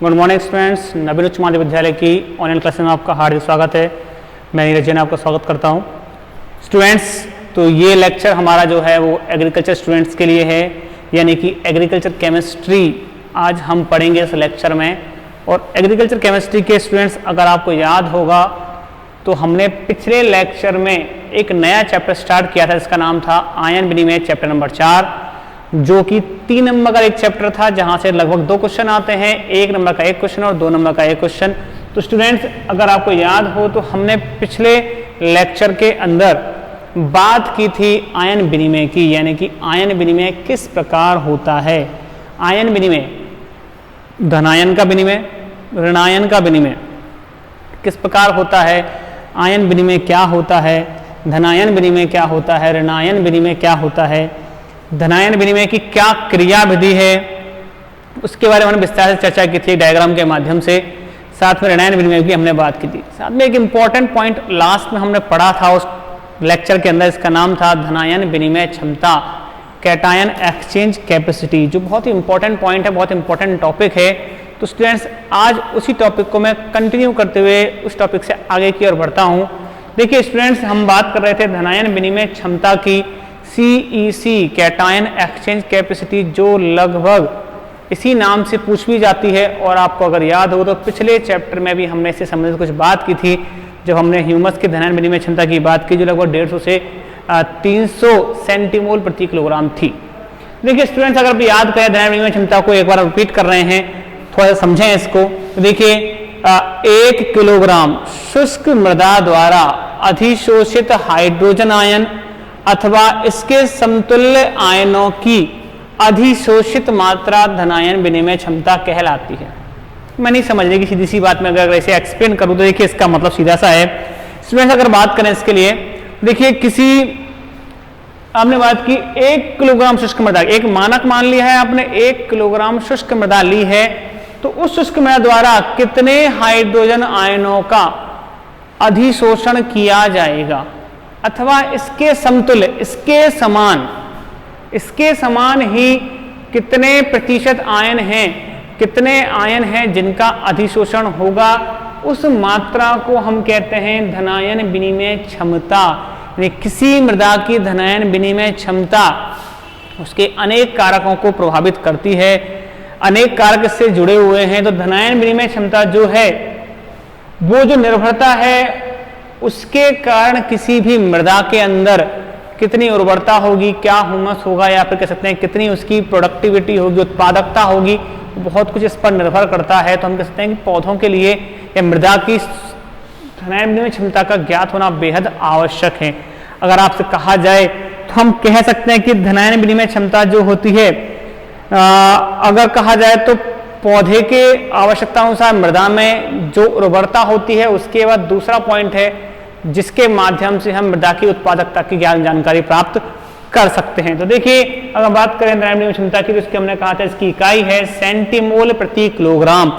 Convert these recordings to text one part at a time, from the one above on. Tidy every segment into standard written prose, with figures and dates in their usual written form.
Good morning students, नवीन उच्च माध्यमिक विद्यालय की ऑनलाइन क्लासेस में आपका हार्दिक स्वागत है। मैं नीरज जैन आपका स्वागत करता हूं। स्टूडेंट्स, तो ये लेक्चर हमारा जो है वो एग्रीकल्चर स्टूडेंट्स के लिए है, यानी कि एग्रीकल्चर केमिस्ट्री आज हम पढ़ेंगे इस लेक्चर में। और एग्रीकल्चर केमिस्ट्री के स्टूडेंट्स, अगर आपको याद होगा तो हमने पिछले लेक्चर में एक नया चैप्टर स्टार्ट किया था जिसका नाम था आयन विनिमय, चैप्टर नंबर 4, जो कि 3 नंबर का एक चैप्टर था जहां से लगभग 2 क्वेश्चन आते हैं, 1 नंबर का 1 क्वेश्चन और 2 नंबर का 1 क्वेश्चन। तो स्टूडेंट्स, अगर आपको याद हो तो हमने पिछले लेक्चर के अंदर बात की थी आयन विनिमय की, यानी कि आयन विनिमय किस प्रकार होता है। आयन विनिमय, धनायन का विनिमय, ऋणायन का विनिमय किस प्रकार होता है, आयन विनिमय क्या होता है, धनायन विनिमय क्या होता है, ऋणायन विनिमय क्या होता है, धनायन विनिमय की क्या क्रिया विधि है, उसके बारे में हमने विस्तार से चर्चा की थी डायग्राम के माध्यम से। साथ में ऋणायन विनिमय की हमने बात की थी। साथ में एक इंपॉर्टेंट पॉइंट लास्ट में हमने पढ़ा था उस लेक्चर के अंदर, इसका नाम था धनायन विनिमय क्षमता, कैटायन एक्सचेंज कैपेसिटी, जो बहुत ही इंपॉर्टेंट पॉइंट है, बहुत इंपॉर्टेंट टॉपिक है। तो स्टूडेंट्स, आज उसी टॉपिक को मैं कंटिन्यू करते हुए उस टॉपिक से आगे की ओर बढ़ता हूँ। देखिए स्टूडेंट्स, हम बात कर रहे थे धनायन विनिमय क्षमता की, CEC कैटायन एक्सचेंज कैपेसिटी, जो लगभग इसी नाम से पूछ भी जाती है। और आपको अगर याद हो तो पिछले चैप्टर में भी हमने इससे संबंधित कुछ बात की थी, जब हमने ह्यूमस की धनायन विनिमय क्षमता की बात की, जो लगभग 150 से 300 सेंटीमोल प्रति किलोग्राम थी। देखिए स्टूडेंट्स, अगर आप याद करें धनायन विनिमय क्षमता को, एक बार रिपीट कर रहे हैं, थोड़ा सा समझें इसको। देखिए 1 किलोग्राम शुष्क मृदा द्वारा अधिशोषित हाइड्रोजन आयन अथवा इसके समतुल्य आयनों की अधिशोषित मात्रा धनायन विनिमय क्षमता कहलाती है। मैं नहीं समझने की सीधी सी बात में अगर ऐसे एक्सप्लेन करूं तो देखिए इसका मतलब सीधा सा है। स्टूडेंट्स, अगर बात करें इसके लिए, देखिए किसी आपने बात की 1 किलोग्राम शुष्क मृदा, एक मानक मान लिया है आपने, 1 किलोग्राम शुष्क मृदा ली है, तो उस शुष्क मृदा द्वारा कितने हाइड्रोजन आयनों का अधिशोषण किया जाएगा, अथवा इसके समतुल्य, इसके समान ही कितने प्रतिशत आयन हैं, कितने आयन हैं जिनका अधिशोषण होगा, उस मात्रा को हम कहते हैं धनायन विनिमय क्षमता। यानी किसी मृदा की धनायन विनिमय क्षमता उसके अनेक कारकों को प्रभावित करती है, अनेक कारक इससे जुड़े हुए हैं। तो धनायन विनिमय क्षमता जो है वो जो निर्भरता है उसके कारण किसी भी मृदा के अंदर कितनी उर्वरता होगी, क्या हुमस होगा, या फिर कह सकते हैं कितनी उसकी प्रोडक्टिविटी होगी, उत्पादकता होगी, बहुत कुछ इस पर निर्भर करता है। तो हम कह सकते हैं कि पौधों के लिए या मृदा की धनायन विनिमय क्षमता का ज्ञात होना बेहद आवश्यक है। अगर आपसे कहा जाए तो हम कह सकते हैं कि धनायन विनिमय क्षमता जो होती है, अगर कहा जाए तो पौधे के आवश्यकता अनुसार मृदा में जो उर्वरता होती है, उसके बाद दूसरा पॉइंट है जिसके माध्यम से हम मृदा की उत्पादकता की जानकारी प्राप्त कर सकते हैं। तो देखिए, अगर बात करें धनायन विनिमय क्षमता की, तो इसकी हमने कहा था इसकी इकाई है सेंटीमोल प्रति किलोग्राम।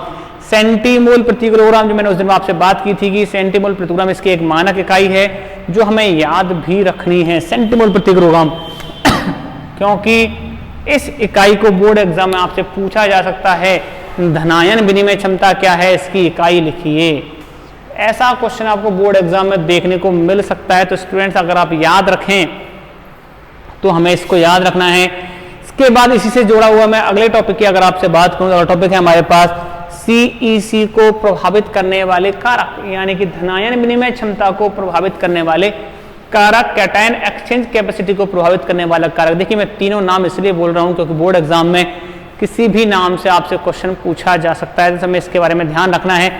सेंटीमोल प्रति किलोग्राम, जो मैंने उस दिन आपसे बात की थी कि सेंटीमोल प्रति किलोग्राम इसकी एक मानक इकाई है जो हमें याद भी रखनी है, सेंटीमोल प्रति किलोग्राम क्योंकि इस इकाई को बोर्ड एग्जाम में आपसे पूछा जा सकता है, धनायन विनिमय क्षमता क्या है, इसकी इकाई लिखिए। ऐसा क्वेश्चन आपको बोर्ड एग्जाम में देखने को मिल सकता है। तो स्टूडेंट्स, अगर आप याद रखें तो हमें इसको याद रखना है। इसके बाद इसी से जुड़ा हुआ मैं अगले टॉपिक की अगर आपसे बात करूं, अगला टॉपिक है हमारे पास CEC को प्रभावित करने वाले कारक, यानी कि धनायन विनिमय क्षमता को प्रभावित करने वाले कारक, कैटायन एक्सचेंज कैपेसिटी को प्रभावित करने वाला कारक। देखिए, मैं तीनों नाम इसलिए बोल रहा हूं क्योंकि बोर्ड एग्जाम में किसी भी नाम से आपसे क्वेश्चन पूछा जा सकता है, तो हमें इसके बारे में ध्यान रखना है।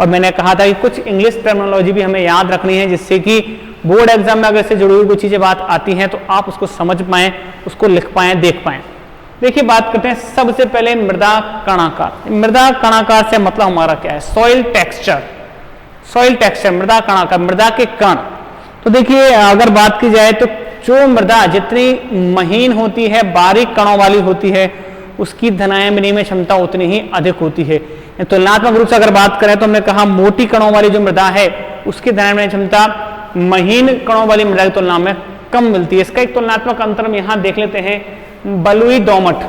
और मैंने कहा था कि कुछ इंग्लिश टर्मिनोलॉजी भी हमें याद रखनी है, जिससे कि बोर्ड एग्जाम में अगर इससे जुड़ी हुई कुछ चीजें बात आती हैं तो आप उसको समझ पाएं, उसको लिख पाएं, देख पाएं। देखिए, बात करते हैं सबसे पहले मृदा कणाकार। मृदा कणाकार से मतलब हमारा क्या है, सॉइल टेक्सचर। सॉइल टेक्सचर, मृदा कणाकार, मृदा के कण। तो देखिए, अगर बात की जाए तो जो मृदा जितनी महीन होती है, बारीक कणों वाली होती है, उसकी धनायन विनिमय क्षमता उतनी ही अधिक होती है। तुलनात्मक रूप से अगर बात करें तो हमने कहा मोटी कणों वाली जो मृदा है उसकी धनायन विनिमय क्षमता महीन कणों वाली मृदा की तुलना में कम मिलती है। इसका एक तुलनात्मक अंतर हम यहाँ देख लेते हैं, बलुई दोमट।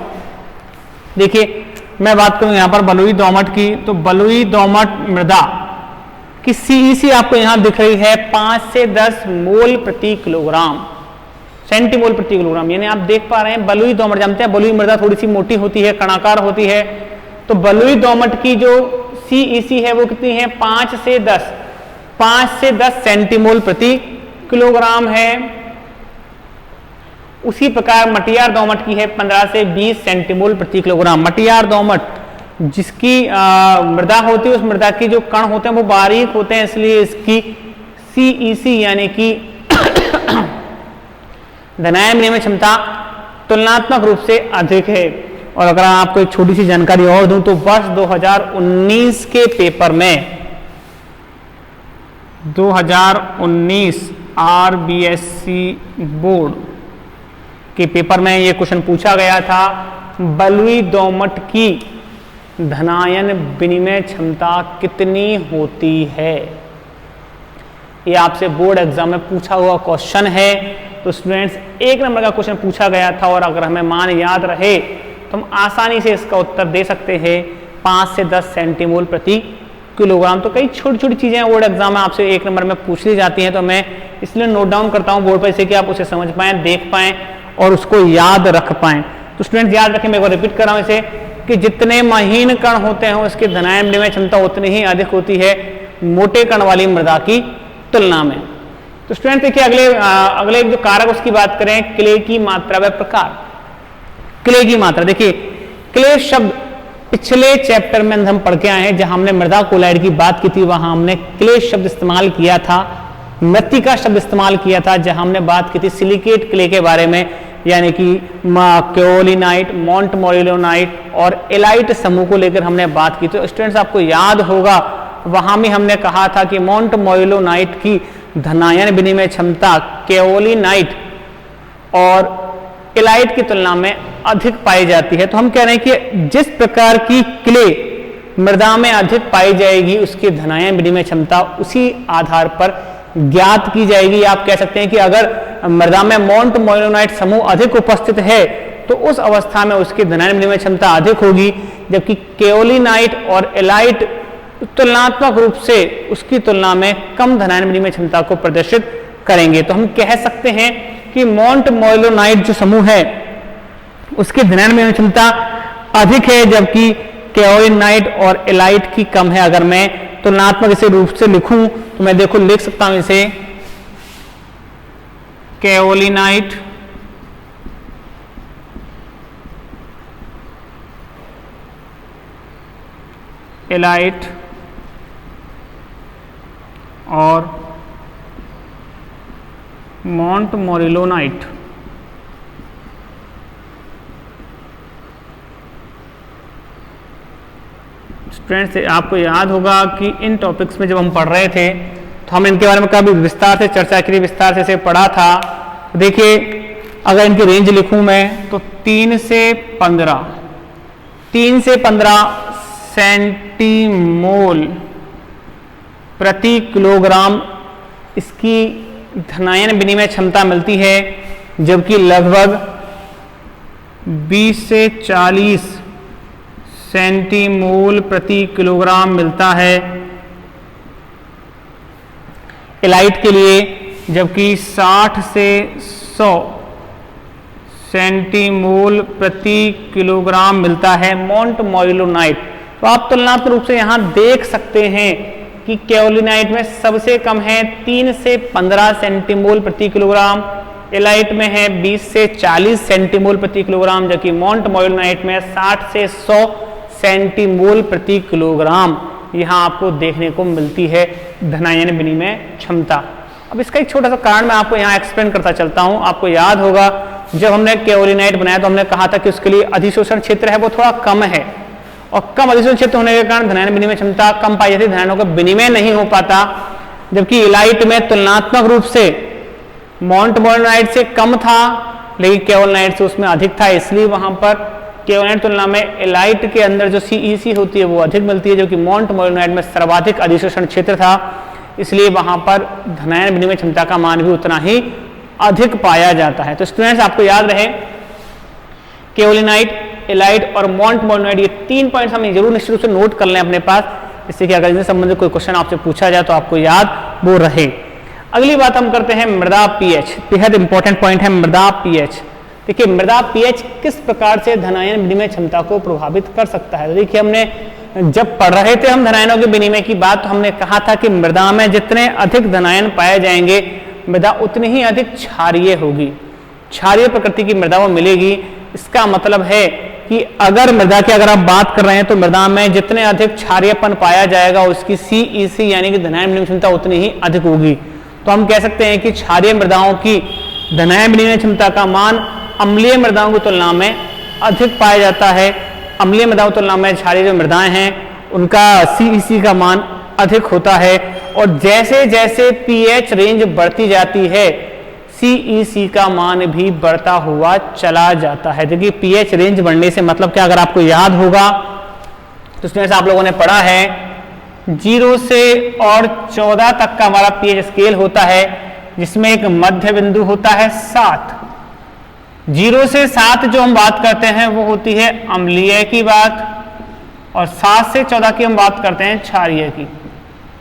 देखिए, मैं बात करूं यहाँ पर बलुई दोमट की, तो बलुई दोमट मृदा की सीईसी आपको यहाँ दिख रही है 5 से 10 मोल प्रति किलोग्राम, सेंटीमोल प्रति किलोग्राम। यानी आप देख पा रहे हैं बलुई दोमट, जानते हैं बलुई मृदा थोड़ी सी मोटी होती है, कणाकार होती है, तो बलुई दोमट की जो सीईसी है वो कितनी है 5 से 10 सेंटीमोल प्रति किलोग्राम है। उसी प्रकार मटियार दोमट की है 15 से 20 सेंटीमोल प्रति किलोग्राम। मटियार दोमट जिसकी मृदा होती है, उस मृदा की जो कण होते हैं वो बारीक होते हैं, इसलिए इसकी सीईसी यानी कि धनायन विनिमय क्षमता तुलनात्मक रूप से अधिक है। और अगर आपको एक छोटी सी जानकारी और दूं तो वर्ष 2019 के पेपर में 2019 आरबीएससी बोर्ड के पेपर में यह क्वेश्चन पूछा गया था, बलुई दोमट की धनायन विनिमय क्षमता कितनी होती है। ये आपसे बोर्ड एग्जाम में पूछा हुआ क्वेश्चन है। तो स्टूडेंट्स 1 नंबर का क्वेश्चन पूछा गया था और अगर हमें मान याद रहे तो हम आसानी से इसका उत्तर दे सकते हैं 5 से 10 सेंटीमोल प्रति किलोग्राम। तो कई छोटी छोटी चीजें बोर्ड एग्जाम में आपसे 1 नंबर में पूछ ली जाती हैं, तो मैं इसलिए नोट डाउन करता हूं बोर्ड पर, इससे कि आप उसे समझ पाएं, देख पाएं और उसको याद रख पाएं। तो स्टूडेंट्स याद रखें, मैं एक बार रिपीट कर रहा हूं इसे, कि जितने महीन कण होते हैं उसकी धनायन विनिमय क्षमता उतनी ही अधिक होती है मोटे कण वाली मृदा की तुलना में। तो स्टूडेंट देखिए अगले जो कारक उसकी बात करें, क्ले की मात्रा व प्रकार। क्ले की मात्रा, देखिए क्ले शब्द पिछले चैप्टर में हम पढ़ के आए हैं, जहां हमने मृदा कोलाइड की बात की थी, वहां हमने क्ले शब्द इस्तेमाल किया था, मृत्तिका शब्द इस्तेमाल किया था, जहां हमने बात की थी सिलिकेट क्ले के बारे में, यानी कि केओलिनाइट, मोंटमोरिलोनाइट और एलाइट समूह को लेकर हमने बात की। तो स्टूडेंट्स आपको याद होगा वहां भी हमने कहा था कि मोंटमोरिलोनाइट की धनायन विनिमय क्षमता केओलिनाइट और एलाइट की तुलना में अधिक पाई जाती है। तो हम कह रहे हैं कि जिस प्रकार की क्ले मृदा में अधिक पाई जाएगी उसकी धनायन विनिमय क्षमता उसी आधार पर ज्ञात की जाएगी। आप कह सकते हैं कि अगर मृदा में मोंटमोरिलोनाइट समूह अधिक उपस्थित है तो उस अवस्था में उसकी धनायन विनिमय क्षमता अधिक होगी, जबकि केओलिनाइट और एलाइट तुलनात्मक रूप से उसकी तुलना में कम धनायन विनिमय क्षमता को प्रदर्शित करेंगे। तो हम कह सकते हैं कि मोंटमोरिलोनाइट जो समूह है उसकी धनायन विनिमय क्षमता अधिक है, जबकि केओलिनाइट और एलाइट की कम है। अगर मैं तुलनात्मक इसे रूप से लिखूं तो मैं देखो लिख सकता हूं इसे, केओलिनाइट एलाइट और मोंटमोरिलोनाइट। स्टूडेंट्स आपको याद होगा कि इन टॉपिक्स में जब हम पढ़ रहे थे तो हम इनके बारे में काफी विस्तार से चर्चा की, विस्तार से इसे पढ़ा था। देखिए अगर इनकी रेंज लिखूं मैं तो 3 से 15 सेंटीमोल प्रति किलोग्राम इसकी धनायन विनिमय क्षमता मिलती है, जबकि लगभग 20 से 40 सेंटीमोल प्रति किलोग्राम मिलता है एलाइट के लिए, जबकि 60 से 100 सेंटीमोल प्रति किलोग्राम मिलता है मोंटमोरिलोनाइट। तो आप तुलनात्मक रूप से यहां देख सकते हैं कि केओलिनाइट में सबसे कम है 3 से 15 सेंटीमोल प्रति किलोग्राम, एलाइट में है 20 से 40 सेंटीमोल प्रति किलोग्राम, जबकि मोंटमोरिलोनाइट में 60 से 100 सेंटीमोल प्रति किलोग्राम यहां आपको देखने को मिलती है धनायन विनिमय क्षमता। अब इसका एक छोटा सा कारण मैं आपको यहां एक्सप्लेन करता चलता हूं। आपको याद होगा जब हमने केओलिनाइट बनाया तो हमने कहा था कि उसके लिए अधिशोषण क्षेत्र है वो थोड़ा कम है, और कम अधिशोषण क्षेत्र होने के कारण धनायन विनिमय क्षमता कम पाई जाती है, धनायनों का विनिमय नहीं हो पाता। जबकि एलाइट में तुलनात्मक रूप से मोंटमोरिलोनाइट से कम था लेकिन केओलिनाइट से उसमें अधिक था, इसलिए वहां पर केओलिनाइट तुलना में एलाइट के अंदर जो सीईसी होती है वो अधिक मिलती है, जो कि मोंटमोरिलोनाइट में सर्वाधिक अधिशोषण क्षेत्र था, इसलिए वहां पर धनायन विनिमय क्षमता का मान भी उतना ही अधिक पाया जाता है। तो स्टूडेंट्स आपको याद रहे केओलिनाइट एलाइट और मोंटमोलिनाइट, ये 3 पॉइंट्स हमें जरूर निश्चित रूप से नोट कर लें अपने पास, इससे कि अगर इनसे संबंधित कोई क्वेश्चन आपसे पूछा जाए तो आपको याद वो रहे। अगली बात हम करते हैं मृदा पीएच। बेहद इंपॉर्टेंट पॉइंट है मृदा पीएच। देखिए मृदा पीएच किस प्रकार से धनायन विनिमय क्षमता को प्रभावित कर सकता है। तो देखिए हमने जब पढ़ रहे थे हम धनायनों के विनिमय की बात, तो हमने कहा था कि मृदा में जितने अधिक धनायन पाए जाएंगे मृदा उतनी ही अधिक क्षारीय होगी, क्षारीय प्रकृति की मृदा वो मिलेगी। इसका मतलब है कि अगर मृदा की अगर आप बात कर रहे हैं तो मृदा में जितने अधिक क्षारीयपन पाया जाएगा उसकी CEC यानी कि धनायन विनिमय क्षमता उतनी ही अधिक होगी। तो हम कह सकते हैं कि क्षारीय मृदाओं की धनायन विनिमय क्षमता का मान अम्लीय मृदाओं की तुलना में अधिक पाया जाता है। अम्लीय मृदाओं की तुलना में क्षारीय जो मृदाएं हैं उनका CEC का मान अधिक होता है, और जैसे जैसे pH रेंज बढ़ती जाती है CEC का मान भी बढ़ता हुआ चला जाता है। देखिए pH रेंज बढ़ने से मतलब क्या, अगर आपको याद होगा तो उसमें से आप लोगों ने पढ़ा है 0 से और 14 तक का हमारा pH स्केल होता है, जिसमें एक मध्य बिंदु होता है 7। 0 से 7 जो हम बात करते हैं वो होती है अम्लीय की बात, और 7 से 14 की हम बात करते हैं क्षारीय की।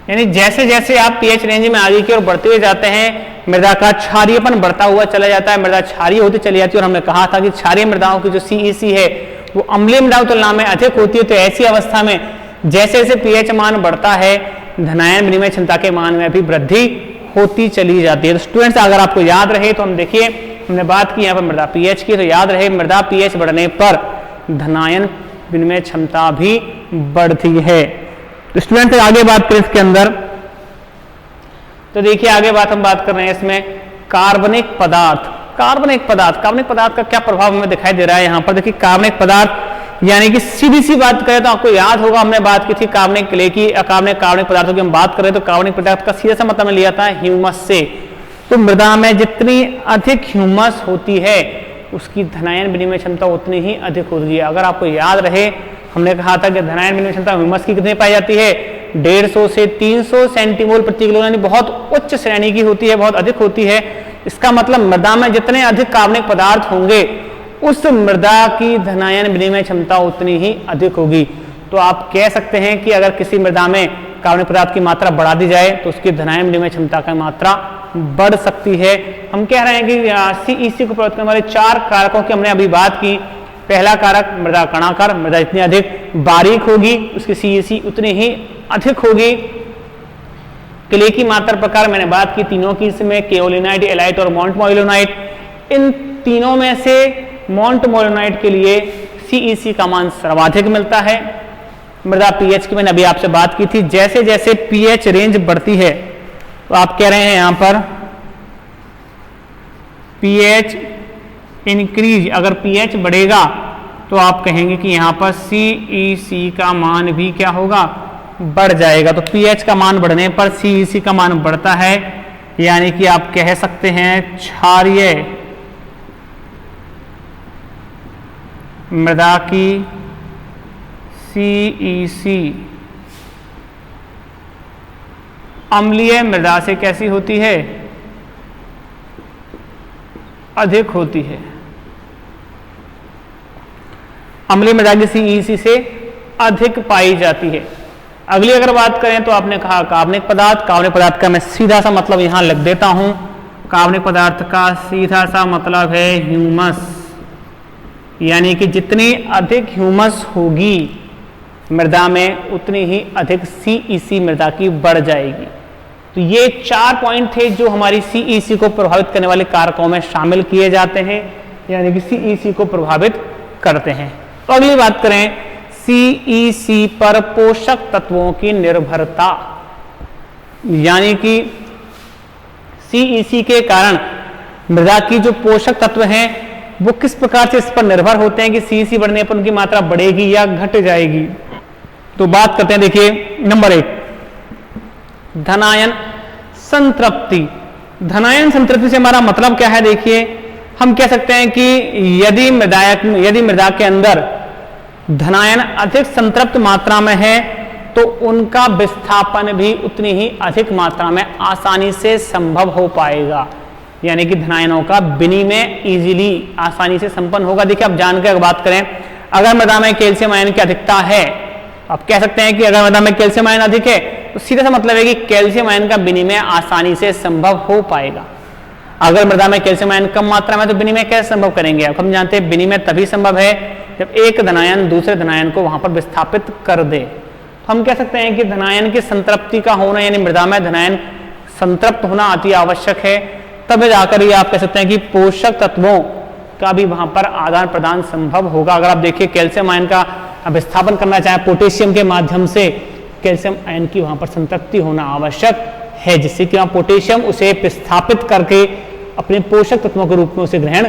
यानी जैसे जैसे आप pH रेंज में आगे की ओर बढ़ते हुए जाते हैं मृदा का क्षारीयपन बढ़ता हुआ चला जाता है, मृदा क्षारीय होती चली जाती है। और हमने कहा था कि क्षारीय मृदाओं की जो CEC है वो अम्लीय मृदाओं की तुलना में अधिक होती है। तो ऐसी अवस्था में जैसे जैसे pH मान बढ़ता है धनायन विनिमय क्षमता के मान में भी वृद्धि होती चली जाती है। तो स्टूडेंट्स अगर आपको याद रहे तो हम देखिए हमने बात की यहाँ पर मृदा pH की, तो याद रहे मृदा pH बढ़ने पर धनायन विनिमय क्षमता भी बढ़ती है। तो स्टूडेंट आगे बात करें इसके अंदर, तो देखिए आगे बात हम बात कर रहे हैं इसमें कार्बनिक पदार्थ। कार्बनिक पदार्थ का क्या प्रभाव हमें दिखाई दे रहा है यहाँ पर। देखिए कार्बनिक पदार्थ यानी कि सीधी सी बात करें तो आपको याद होगा हमने बात की थी कार्बनिक क्ले की, कार्बनिक पदार्थों की हम बात करें तो कार्बनिक पदार्थ का सीधा सा मतलब में लिया था ह्यूमस से। तो मृदा में जितनी अधिक ह्यूमस होती है उसकी धनायन विनिमय क्षमता उतनी ही अधिक होती है। अगर आपको याद रहे हमने कहा था कि धनायन विनिमय क्षमता ह्यूमस की कितनी पाई जाती है 150 से 300 सेंटीमोल प्रति किलो, यानी बहुत उच्च श्रेणी की होती है, बहुत अधिक होती है। इसका मतलब मृदा में जितने अधिक कार्बनिक पदार्थ होंगे उस मृदा की धनायन विनिमय क्षमता उतनी ही अधिक होगी। तो आप कह सकते हैं कि अगर किसी मृदा में कार्बनिक पदार्थ की मात्रा बढ़ा दी जाए तो उसकी धनायन विनिमय क्षमता की मात्रा बढ़ सकती है। हम कह रहे हैं कि CEC को प्रभावित करने वाले 4 कारकों की हमने अभी बात की। पहला कारक मृदा कणाकार, मृदा जितनी अधिक बारीक होगी उसकी CEC उतनी ही अधिक होगी। क्ले की मात्रा प्रकार मैंने बात की तीनों की, इसमें केओलिनाइट, एलाइट और मोंटमोलिनाइट। इन तीनों में से मोंटमोलिनाइट के लिए CEC का मान सर्वाधिक मिलता है। मृदा pH की मैंने अभी आपसे बात की थी, जैसे जैसे pH रेंज बढ़ती है तो आप कह रहे हैं यहां पर pH इंक्रीज, अगर pH बढ़ेगा तो आप कहेंगे कि यहां पर CEC का मान भी क्या होगा, बढ़ जाएगा। तो pH का मान बढ़ने पर CEC का मान बढ़ता है, यानी कि आप कह सकते हैं क्षारीय मृदा की CEC अम्लीय मृदा से कैसी होती है, अधिक होती है। अम्लीय मृदा की CEC से अधिक पाई जाती है। अगली अगर बात करें तो आपने कहा कार्बनिक पदार्थ का मैं सीधा सा मतलब यहां लिख देता हूं। कार्बनिक पदार्थ का सीधा सा मतलब है ह्यूमस, यानी कि जितनी अधिक ह्यूमस होगी मृदा में उतनी ही अधिक CEC मृदा की बढ़ जाएगी। तो ये 4 पॉइंट थे जो हमारी CEC को प्रभावित करने वाले कारकों में शामिल किए जाते हैं, यानी कि CEC को प्रभावित करते हैं। तो अगली बात करें CEC पर पोषक तत्वों की निर्भरता, यानी कि CEC के कारण मृदा की जो पोषक तत्व हैं वो किस प्रकार से इस पर निर्भर होते हैं कि CEC बढ़ने पर उनकी मात्रा बढ़ेगी या घट जाएगी। तो बात करते हैं, देखिए नंबर 1 धनायन संतृप्ति। धनायन संतृप्ति से हमारा मतलब क्या है, देखिए हम कह सकते हैं कि यदि मृदा के अंदर धनायन अधिक संतृप्त मात्रा में है तो उनका विस्थापन भी उतनी ही अधिक मात्रा में आसानी से संभव हो पाएगा, यानी कि धनायनों का विनिमय इजीली आसानी से संपन्न होगा। देखिए आप जानकर बात करें, अगर मृदा में कैल्शियम आयन की अधिकता है, आप कह सकते हैं कि अगर मृदा में कैल्शियम आयन अधिक है तो सीधा सा मतलब है कि कैल्शियम आयन का विनिमय आसानी से संभव हो पाएगा। अगर मृदा में कैल्शियम आयन कम मात्रा में तो विनिमय कैसे संभव करेंगे? अब हम जानते हैं विनिमय तभी संभव है जब एक धनायन दूसरे धनायन को वहां पर विस्थापित कर दे। तो हम कह सकते हैं कि धनायन की संतृप्ति का होना, यानी मृदा में धनायन संतृप्त होना अति आवश्यक है, तब जाकर ये आप कह सकते हैं कि पोषक तत्वों का भी वहां पर आदान प्रदान संभव होगा। अगर आप देखिए कैल्शियम आयन का विस्थापन करना चाहे पोटेशियम के माध्यम से, कैल्शियम आयन की वहां पर संतृप्ति होना आवश्यक है, जिससे कि वहां पोटेशियम उसे विस्थापित करके अपने पोषक तत्वों के रूप में उसे ग्रहण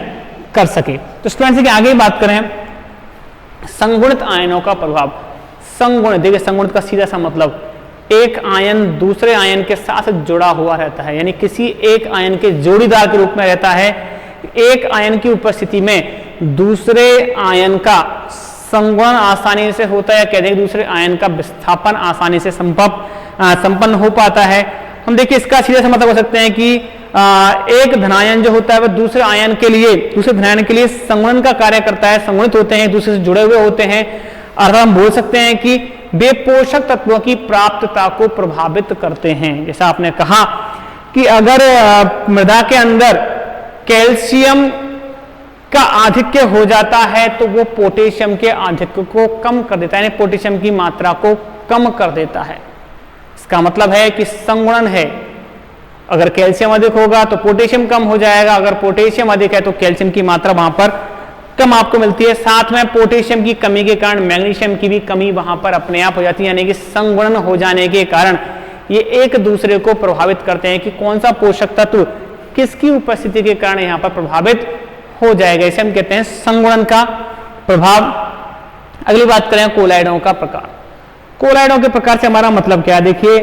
कर सके। तो स्टूडेंट्स की आगे बात करें संगुणित आयनों का प्रभाव। संगुणित, देखिए संगुणित का सीधा सा मतलब एक आयन दूसरे आयन के साथ जुड़ा हुआ रहता है, यानी किसी एक आयन के जोड़ीदार के रूप में रहता है। एक आयन की उपस्थिति में दूसरे आयन का संगुणन आसानी से होता है, या कह दें दूसरे आयन का विस्थापन आसानी से संपन्न हो पाता है। हम देखिए इसका सीधा सा मतलब हो सकते हैं कि एक धनायन जो होता है वह दूसरे धनायन के लिए संगुणन का कार्य करता है, संगुणित होते हैं, एक दूसरे से जुड़े हुए होते हैं। और हम बोल सकते हैं कि वे पोषक तत्वों की प्राप्तता को प्रभावित करते हैं। जैसा आपने कहा कि अगर मृदा के अंदर कैल्शियम का आधिक्य हो जाता है तो वो पोटेशियम के आधिक्य को कम कर देता है, यानी पोटेशियम की मात्रा को कम कर देता है। इसका मतलब है कि संगुणन है, अगर कैल्शियम अधिक होगा तो पोटेशियम कम हो जाएगा, अगर पोटेशियम अधिक है तो कैल्शियम की मात्रा वहां पर कम आपको मिलती है। साथ में पोटेशियम की कमी के कारण मैग्नीशियम की भी कमी वहां पर अपने आप हो जाती है, यानी कि संगुणन हो जाने के कारण ये एक दूसरे को प्रभावित करते हैं कि कौन सा पोषक तत्व किसकी उपस्थिति के कारण यहाँ पर प्रभावित हो जाएगा। इसे हम कहते हैं संगुणन का प्रभाव। अगली बात करें कोलाइडों का प्रकार। कोलाइडों के प्रकार से हमारा मतलब क्या है? देखिए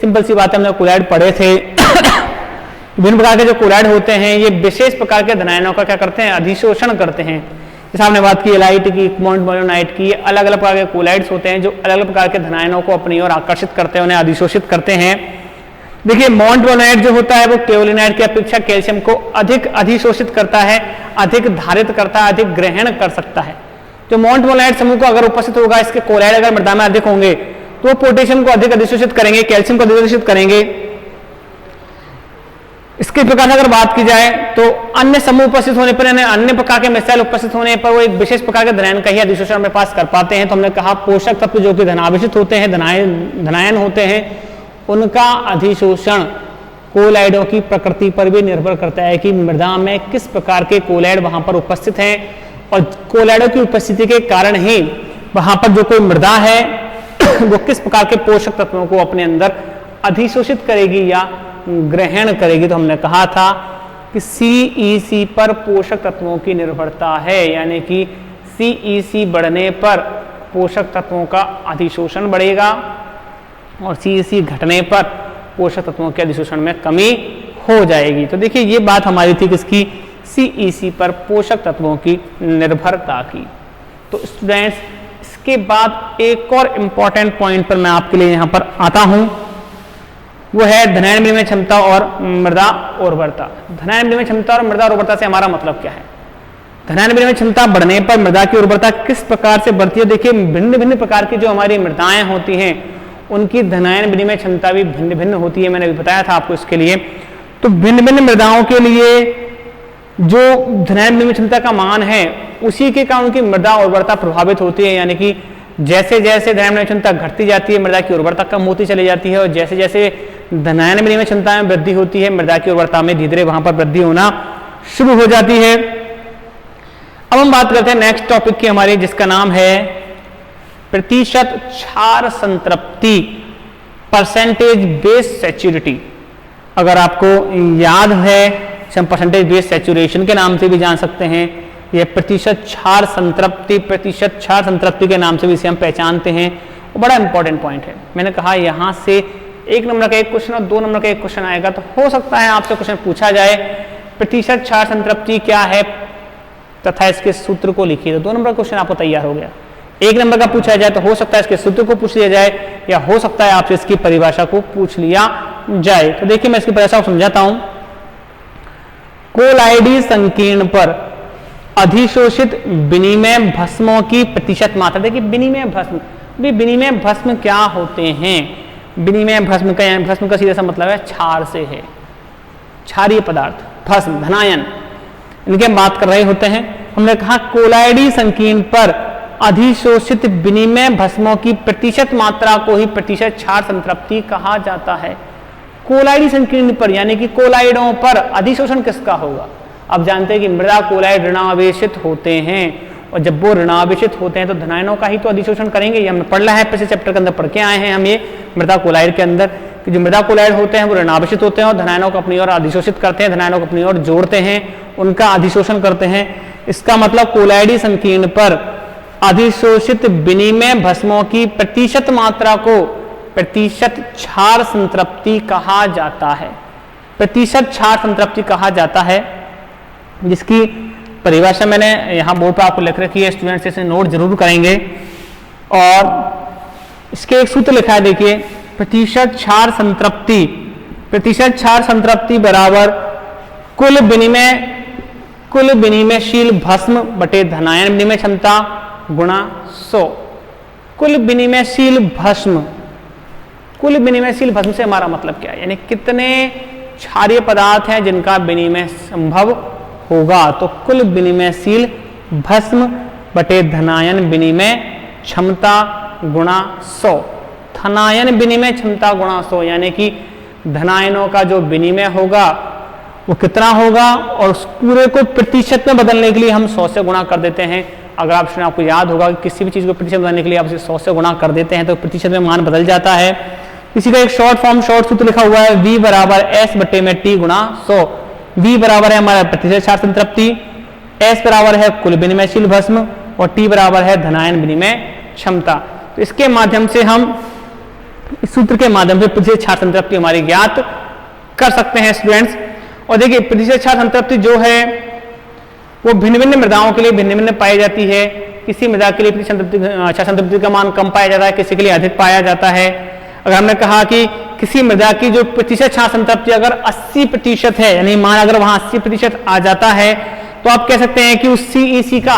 सिंपल सी बात है, हमने कोलाइड पढ़े थे। विभिन्न प्रकार के जो कोलाइड होते हैं ये विशेष प्रकार के धनायनों का क्या करते हैं? अधिशोषण करते हैं। जैसे हमने बात की एलाइट की, मोंटमोलोनाइट की, अलग अलग प्रकार के कोलाइड्स होते हैं जो अलग अलग प्रकार के धनायनों को अपनी ओर आकर्षित करते हैं, उन्हें अधिशोषित करते हैं। देखिए मोंटमोलोनाइट जो होता है वो केओलिनाइट की अपेक्षा कैल्शियम को अधिक अधिशोषित करता है, अधिक धारित करता है, अधिक ग्रहण कर सकता है। जो मोंटमोलोनाइट समूह को अगर उपस्थित होगा, इसके कोलाइड अगर मृदा में अधिक होंगे तो पोटेशियम को अधिक अधिशोषित करेंगे, कैल्शियम को अधिक अधिशोषित करेंगे। इसके प्रकार से अगर बात की जाए तो अन्य समूह उपस्थित होने पर, यानी अन्य प्रकार के मिसाइल उपस्थित होने पर वो एक विशेष प्रकार के धनायन का ही अधिशोषण अपने पास कर पाते हैं। तो हमने कहा पोषक तत्व जो कि धनाभिषित होते हैं, धनायन होते हैं, उनका अधिशोषण कोलाइडों की प्रकृति पर भी निर्भर करता है कि मृदा में किस प्रकार के कोलाइड वहां पर उपस्थित हैं, और कोलाइडों की उपस्थिति के कारण ही वहां पर जो कोई मृदा है वो किस प्रकार के पोषक तत्वों को अपने अंदर अधिशोषित करेगी या ग्रहण करेगी। तो हमने कहा था कि CEC पर पोषक तत्वों की निर्भरता है, यानी कि CEC बढ़ने पर पोषक तत्वों का अधिशोषण बढ़ेगा और CEC घटने पर पोषक तत्वों के अधिशोषण में कमी हो जाएगी। तो देखिए ये बात हमारी थी किसकी? CEC पर पोषक तत्वों की निर्भरता की। तो स्टूडेंट्स इसके बाद एक और इम्पॉर्टेंट पॉइंट पर मैं आपके लिए यहाँ पर आता हूँ, वो है धनायन विनिमय क्षमता और मृदा उर्वरता। धनायन विनिमय क्षमता और मृदा उर्वरता से हमारा मतलब क्या है? धनायन विनिमय क्षमता बढ़ने पर मृदा की उर्वरता किस प्रकार से बढ़ती है? देखिए भिन्न भिन्न प्रकार की जो हमारी मृदाएं होती हैं उनकी धनायन विनिमय क्षमता भी भिन्न भिन्न होती है, मैंने भी बताया था आपको इसके लिए। तो भिन्न भिन्न मृदाओं के लिए जो धनायन विनिमय क्षमता का मान है उसी के कारण उनकी मृदा उर्वरता प्रभावित होती है, यानी कि जैसे जैसे धनायन विनिमय क्षमता घटती जाती है मृदा की उर्वरता कम होती चली जाती है, और जैसे जैसे धनायन विनिमय क्षमता में वृद्धि होती है मृदा की उर्वरता में धीरे धीरे वहां पर वृद्धि होना शुरू हो जाती है। अब हम बात करते हैं नेक्स्ट टॉपिक की हमारी, जिसका नाम है प्रतिशत क्षार संतृप्ति, परसेंटेज बेस सैचुरिटी। अगर आपको याद है हम परसेंटेज बेस सैचुरेशन के नाम से भी जान सकते हैं, यह प्रतिशत क्षार संतृप्ति के नाम से भी इसे हम पहचानते हैं। वो बड़ा इंपॉर्टेंट पॉइंट है। मैंने कहा यहाँ से 1 नंबर का एक क्वेश्चन और 2 नंबर का एक क्वेश्चन आएगा, तो हो सकता है आपसे क्वेश्चन पूछा जाए प्रतिशत क्षार संतृप्ति क्या है तथा इसके सूत्र को लिखिए। तो 2 नंबर का क्वेश्चन आपको तैयार हो गया। 1 नंबर का पूछा जाए तो हो सकता है इसके सूत्र को पूछ लिया जाए, या हो सकता है आपसे इसकी परिभाषा को पूछ लिया जाए। तो देखिए मैं इसकी परिभाषा को समझाता हूं। कोलाइडी संकीर्ण पर अधिशोषित विनिमय भस्मों की प्रतिशत मात्रा। देखिए विनिमय भस्म, विनिमय भस्म क्या होते हैं? विनिमय भस्म का सीधा सा मतलब है क्षार से है, क्षारीय पदार्थ, भस्म, धनायन, इनके हम बात कर रहे होते हैं। हमने कहा कोलाइडी संकीर्ण पर अधिशोषित विनिमय भस्मों की प्रतिशत मात्रा को ही प्रतिशत क्षार संतृप्ति कहा जाता है। कोलाइडी संकीर्ण पर यानी कि कोलाइडों पर अधिशोषण किसका होगा? आप जानते हैं कि मृदा कोलाइड ऋणावेशित होते हैं, और जब वो ऋणावेशित होते हैं तो धनायनों का ही तो अधिशोषण करेंगे। ये हमने पढ़ रहा है, पिछले चैप्टर के अंदर पढ़ के आए हैं हम ये मृदा कोलाइड के अंदर कि जो मृदा कोलाइड होते हैं वो ऋणावेशित होते हैं और धनायनों को अपनी ओर अधिशोषित करते हैं, धनायनों को अपनी ओर जोड़ते हैं, उनका अधिशोषण करते हैं। इसका मतलब कोलाइडी संकीर्ण पर अधिशोषित विनिमय भस्मों की प्रतिशत मात्रा को प्रतिशत क्षार संतृप्ति कहा जाता है। प्रतिशत क्षार संतृप्ति कहा जाता है, जिसकी परिभाषा मैंने यहाँ बोर्ड पर आपको लिख रखी है, स्टूडेंट्स इसे नोट जरूर करेंगे। और इसके एक सूत्र लिखा है, देखिए प्रतिशत क्षार संतृप्ति, प्रतिशत क्षार संतृप्ति बराबर कुल विनिमयशील भस्म बटे धनायन विनिमय क्षमता गुणा 100। कुल विनिमयशील भस्म, कुल विनिमयशील भस्म से हमारा मतलब क्या है? यानी कितने क्षारीय पदार्थ हैं जिनका विनिमय संभव होगा। तो कुल विनिमयशील भस्म बटे धनायन विनिमय क्षमता गुणा 100। धनायन विनिमय क्षमता गुणा 100 यानी कि धनायनों का जो विनिमय होगा वो कितना होगा, और उस पूरे को प्रतिशत में बदलने के लिए हम 100 से गुणा कर देते हैं। अगर आपको याद होगा कि किसी भी चीज को प्रतिशत बदलने के लिए आप इसे 100 से गुणा कर देते हैं तो प्रतिशत में मान बदल जाता है। इसी का एक शॉर्ट सूत्र लिखा हुआ है, V बराबर S बटे में T गुणा 100। V बराबर है हमारा प्रतिशत क्षार संतृप्ति, S बराबर है कुल विनिमयशील भस्म और T बराबर है धनायन विनिमय क्षमता। तो इसके माध्यम से हम, इस सूत्र के माध्यम से प्रतिशत क्षार संतृप्ति हमारी ज्ञात कर सकते हैं स्टूडेंट्स। और देखिए प्रतिशत क्षार संतृप्ति जो है वो भिन्न भिन्न मृदाओं के लिए भिन्न भिन्न पाई जाती है। किसी मृदा के लिए क्षार संतृप्ति का मान कम पाया जाता है, किसी के लिए अधिक पाया जाता है। अगर हमने कहा कि किसी मृदा की जो प्रतिशत क्षार संतृप्ति अगर 80% है, यानी मान अगर वहां 80% आ जाता है, तो आप कह सकते हैं कि उस CEC का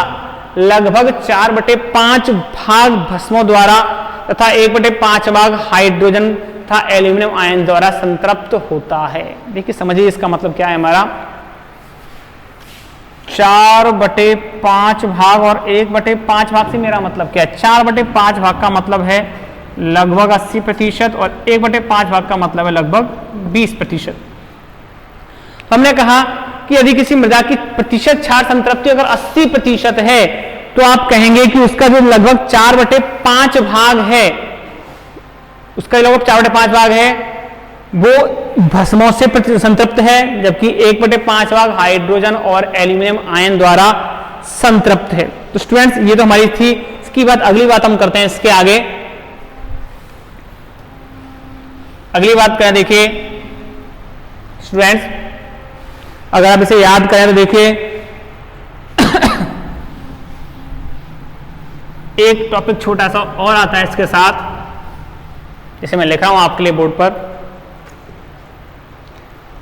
लगभग 4/5 भाग भस्मों द्वारा तथा 1/5 भाग हाइड्रोजन तथा एल्यूमिनियम आयन द्वारा संतृप्त होता है। देखिए समझिए इसका मतलब क्या है हमारा, 4/5 भाग और 1/5 भाग से मेरा मतलब क्या है? 4/5 भाग का मतलब है लगभग 80% और 1/5 भाग का मतलब है लगभग 20%। हमने कहा कि यदि किसी मृदा की प्रतिशत क्षार संतृप्ति अगर 80% है तो आप कहेंगे कि उसका जो लगभग 4/5 भाग है, उसका लगभग 4/5 भाग है वो भस्मों से संतृप्त है, जबकि 1/5 भाग हाइड्रोजन और एल्यूमिनियम आयन द्वारा संतृप्त है। तो स्टूडेंट्स ये तो हमारी थी। इसकी बात अगली बात हम करते हैं इसके आगे। अगली बात करें, देखिए स्टूडेंट्स अगर आप इसे याद करें तो देखिए एक टॉपिक छोटा सा और आता है इसके साथ, जिसे मैं लिख रहा हूं आपके लिए बोर्ड पर।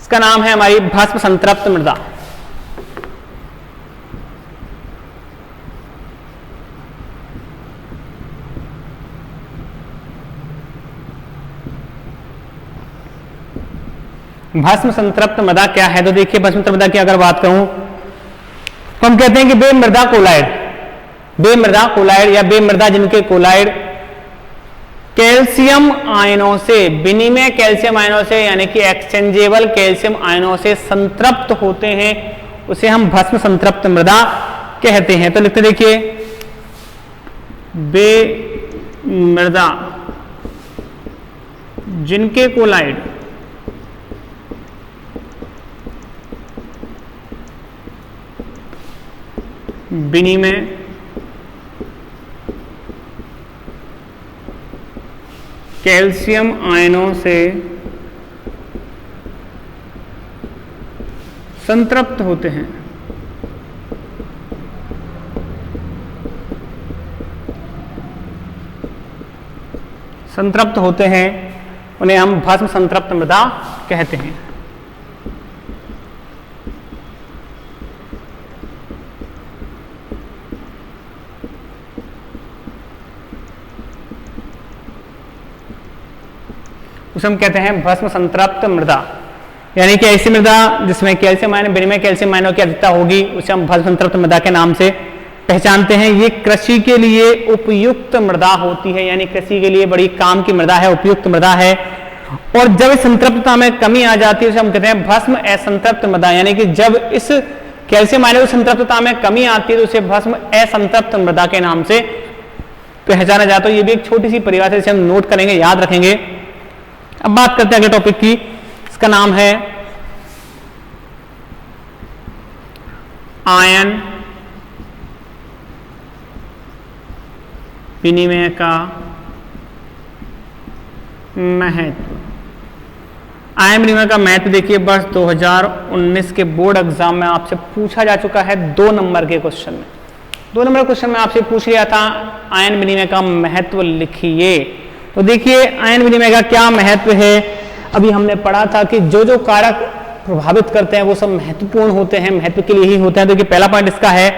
इसका नाम है हमारी भस्म संतृप्त मृदा। भस्म संतृप्त मृदा क्या है? तो देखिए भस्म संतृप्त मृदा की अगर बात करूं तो हम कहते हैं कि बेमृदा कोलाइड या बेमृदा जिनके कोलाइड कैल्शियम आयनों से, विनिमय कैल्शियम आयनों से यानी कि एक्सचेंजेबल कैल्शियम आयनों से संतृप्त होते हैं, उसे हम भस्म संतृप्त मृदा कहते हैं। तो लिखते देखिए बेमृदा जिनके कोलाइड विनिमय कैल्शियम आयनों से संतृप्त होते हैं। संतृप्त होते हैं उन्हें हम भस्म संतृप्त मृदा कहते हैं। उसे हम कहते हैं भस्म संतृप्त मृदा, यानी कि ऐसी मृदा जिसमें कैल्शियम आयन विनिमय कैल्शियम आयनों की अधिकता होगी उसे हम भस्म संतृप्त मृदा के नाम से पहचानते हैं। ये कृषि के लिए उपयुक्त मृदा होती है, यानी कृषि के लिए बड़ी काम की मृदा है, उपयुक्त मृदा है। और जब इस संतृप्तता में कमी आ जाती है उसे हम कहते हैं भस्म असंतृप्त मृदा, यानी कि जब इस कैल्शियम आयनों की संतृप्तता में कमी आती है तो उसे भस्म असंतृप्त मृदा के नाम से पहचाना जाता है। ये भी एक छोटी सी परिभाषा है, इसे हम नोट करेंगे, याद रखेंगे। अब बात करते हैं अगले टॉपिक की, इसका नाम है आयन विनिमय का महत्व। आयन विनिमय का महत्व देखिए वर्ष 2019 के बोर्ड एग्जाम में आपसे पूछा जा चुका है 2 नंबर के क्वेश्चन में। 2 नंबर क्वेश्चन में आपसे पूछ लिया था आयन विनिमय का महत्व लिखिए। तो देखिए आयन विनिमय का क्या महत्व है। अभी हमने पढ़ा था कि जो जो कारक प्रभावित करते हैं वो सब महत्वपूर्ण होते हैं, महत्व के लिए ही होते हैं। देखिए पहला पॉइंट इसका है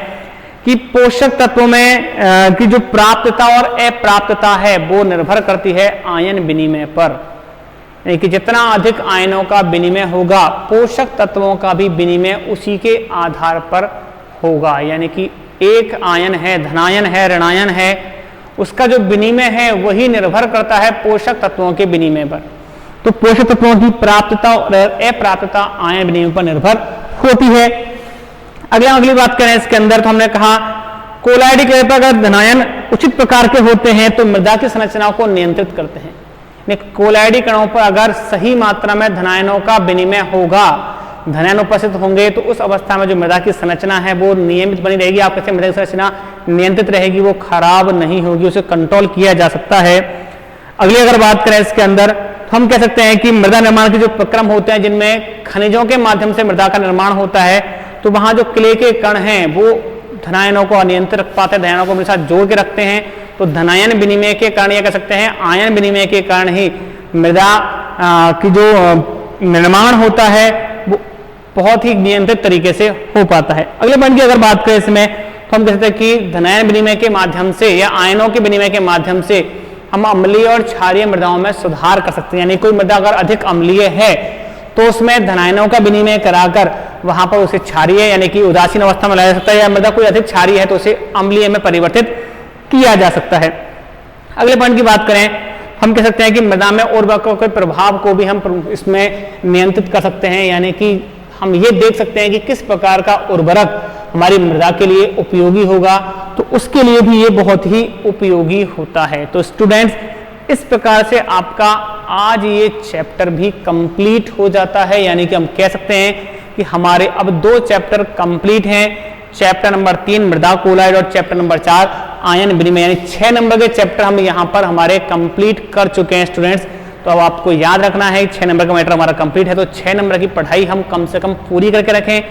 कि पोषक तत्वों में की जो प्राप्तता और अप्राप्तता है वो निर्भर करती है आयन विनिमय पर, यानी कि जितना अधिक आयनों का विनिमय होगा पोषक तत्वों का भी विनिमय उसी के आधार पर होगा। यानी कि एक आयन है, धनायन है, ऋणायन है, उसका जो विनिमय है वही निर्भर करता है पोषक तत्वों के विनिमय पर। तो पोषक तत्वों की प्राप्तता और अप्राप्तता आयन विनिमय पर निर्भर होती है। अगली बात करें इसके अंदर, तो हमने कहा कोलाइडी के पर अगर धनायन उचित प्रकार के होते हैं तो मृदा की संरचना को नियंत्रित करते हैं। कोलाइडी कणों पर अगर सही मात्रा में धनायनों का विनिमय होगा, धनायन उपस्थित होंगे तो उस अवस्था में जो मृदा की संरचना है वो नियमित बनी रहेगी। आप कैसे मृदा की संरचना नियंत्रित रहेगी, वो खराब नहीं होगी, उसे कंट्रोल किया जा सकता है। अगली अगर बात करें इसके अंदर, तो हम कह सकते हैं कि मृदा निर्माण के जो प्रक्रम होते हैं जिनमें खनिजों के माध्यम से मृदा का निर्माण होता है, तो वहां जो क्ले के कण हैं वो धनायनों को अनियंत्रित रख पाते हैं, धनायनों को अपने साथ जोड़ के रखते हैं। तो धनायन विनिमय के कारण, या कह सकते हैं आयन विनिमय के कारण ही मृदा की जो निर्माण होता है वो बहुत ही नियंत्रित तरीके से हो पाता है। अगले पॉइंट की अगर बात करें इसमें, तो हम कह सकते हैं कि धनायन विनिमय के माध्यम से या आयनों के विनिमय के माध्यम से हम अम्लीय और क्षारीय मृदाओं में सुधार कर सकते हैं। यानी कोई मृदा अगर अधिक अम्लीय है तो उसमें धनायनों का विनिमय कराकर वहां पर उसे क्षारीय यानी कि उदासीन अवस्था में लाया जा सकता है, या मृदा कोई अधिक क्षारीय है तो उसे अम्लीय में परिवर्तित किया जा सकता है। अगले पॉइंट की बात करें, हम कह सकते हैं कि मृदा में उर्वरकों के प्रभाव को भी हम इसमें नियंत्रित कर सकते हैं। यानी कि हम ये देख सकते हैं कि किस प्रकार का उर्वरक हमारी मृदा के लिए उपयोगी होगा, तो उसके लिए भी ये बहुत ही उपयोगी होता है। तो स्टूडेंट्स, इस प्रकार से आपका आज ये चैप्टर भी कंप्लीट हो जाता है। यानी कि हम कह सकते हैं कि हमारे अब 2 चैप्टर कंप्लीट हैं। चैप्टर नंबर 3 मृदा कोलाइड और चैप्टर नंबर 4 आयन विनिमय, यानी 6 नंबर के चैप्टर हम यहाँ पर हमारे कंप्लीट कर चुके हैं स्टूडेंट्स। तो अब आपको याद रखना है 6 नंबर का मैटर हमारा कंप्लीट है, तो 6 नंबर की पढ़ाई हम कम से कम पूरी करके रखें,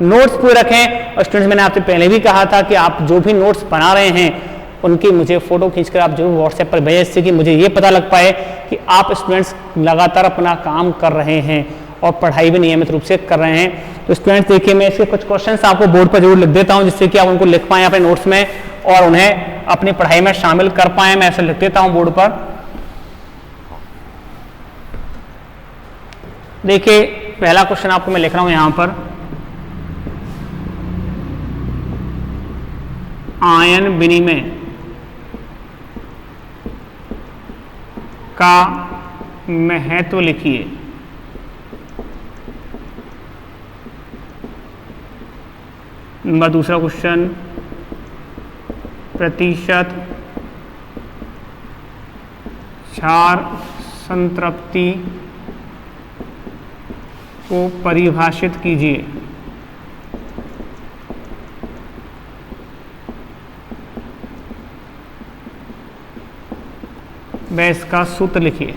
नोट्स पूरे रखें। और स्टूडेंट्स, मैंने आपसे पहले भी कहा था कि आप जो भी नोट्स बना रहे हैं उनकी मुझे फोटो खींचकर आप जरूर व्हाट्सएप पर भेजें, जिससे कि मुझे ये पता लग पाए कि आप स्टूडेंट्स लगातार अपना काम कर रहे हैं और पढ़ाई भी नियमित रूप से कर रहे हैं। तो स्टूडेंट्स देखिए, मैं इसके कुछ क्वेश्चंस आपको बोर्ड पर जरूर लिख देता हूं, जिससे कि आप उनको लिख पाएं अपने नोट्स में और उन्हें अपनी पढ़ाई में शामिल कर पाएं। मैं ऐसे लिख देता हूं बोर्ड पर। देखिए, पहला क्वेश्चन आपको मैं लिख रहा हूं यहां पर, आयन विनिमय का महत्व लिखिए। नंबर दूसरा क्वेश्चन, प्रतिशत क्षार संतृप्ति को परिभाषित कीजिए। वह इसका सूत्र लिखिए।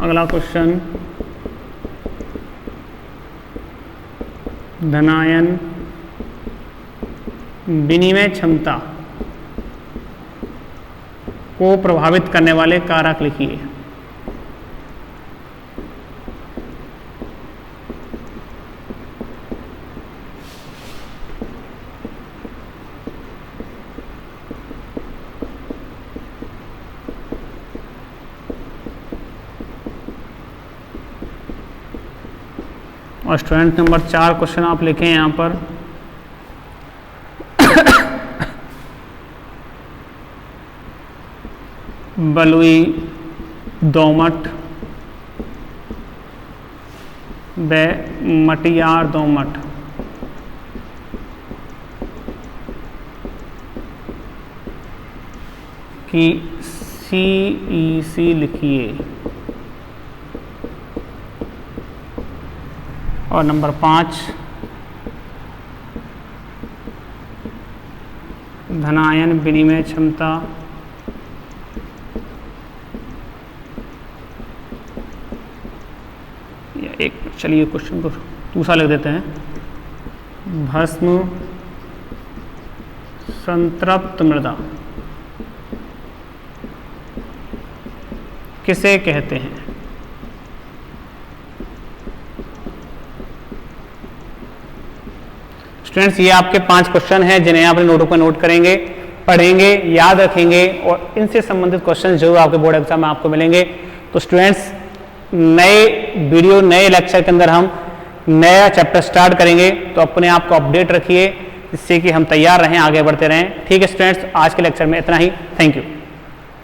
अगला क्वेश्चन, धनायन विनिमय क्षमता को प्रभावित करने वाले कारक लिखिए। और स्टूडेंट नंबर 4 क्वेश्चन आप लिखें यहाँ पर। बलुई दोमट व मटियार दोमट की CEC लिखिए। और नंबर 5 धनायन विनिमय क्षमता एक, चलिए क्वेश्चन को दूसरा लिख देते हैं। भस्म संतृप्त मृदा किसे कहते हैं? स्टूडेंट्स, ये आपके 5 क्वेश्चन हैं जिन्हें आप अपने नोटों पर नोट करेंगे, पढ़ेंगे, याद रखेंगे और इनसे संबंधित क्वेश्चन जरूर आपके बोर्ड एग्जाम में आपको मिलेंगे। तो स्टूडेंट्स, नए वीडियो नए लेक्चर के अंदर हम नया चैप्टर स्टार्ट करेंगे, तो अपने आप को अपडेट रखिए जिससे कि हम तैयार रहें, आगे बढ़ते रहें। ठीक है स्टूडेंट्स, आज के लेक्चर में इतना ही। Thank you.